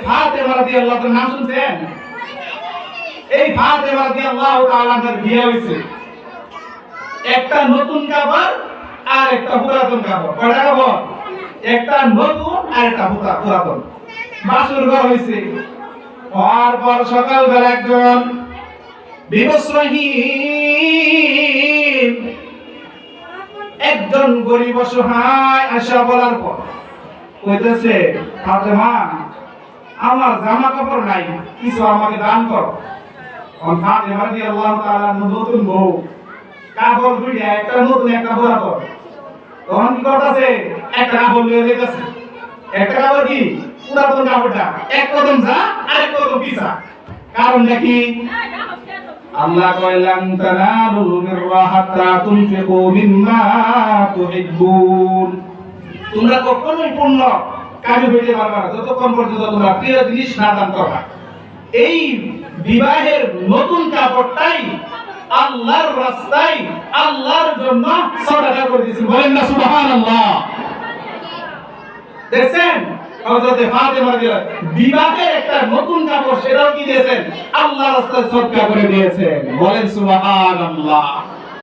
ফাতেমা রাদিয়াল্লাহু তাআলা নাম শুনছেন? এই ফাতেমা রাদিয়াল্লাহু তাআলার বিয়ে হয়েছে একটা নতুন কাপড় আর একটা পুরাতন কাপড়। কয়টা কাপড়? একটা নতুন আর একটা পুরাতন। বাসর ঘর হয়েছে। পর সকালবেলা একজন বিবস্ত্রহীন একজন গরিব অসহায় আশা বলার পর কইতেছে, ফাতেমা আমার জামা কাপড় নাই, কিছু আমাকে দান করো। ফাতেমা রাদিয়াল্লাহু তাআলা নতুন বউ, কাপড় দুইটা, একটা নতুন একটা পুরাতন। তখন কি করতেছে? একটা কাপড় নিয়ে যেতেছে। একটা কাপড় কি? পুরাতন কাপড়টা এক কদম যা আর এক কদম পিছা। কারণটা কি? আল্লাহ কইলাম তানালুল বিররা হাত্তা তুনফিকু মিম্মা তুহিব্বুন। তোমরা কখনোই পূর্ণ কাজে হইতে পারবে না যতক্ষণ পর্যন্ত তোমরা প্রিয় জিনিস না দান করবা। এই বিবাহের নতুন কাপড়টাই আল্লাহর রাস্তায় আল্লাহর জন্য সদকা করে দিয়েছেন। বলেন না সুবহানাল্লাহ। দেখছেন হযরত ফাতেমা রাদিয়াল্লাহু বিবাহের একটা নতুন কাপড় সেটাও কি দিয়েছেন? আল্লাহর রাস্তায় সদকা করে দিয়েছেন। বলেন সুবহানাল্লাহ।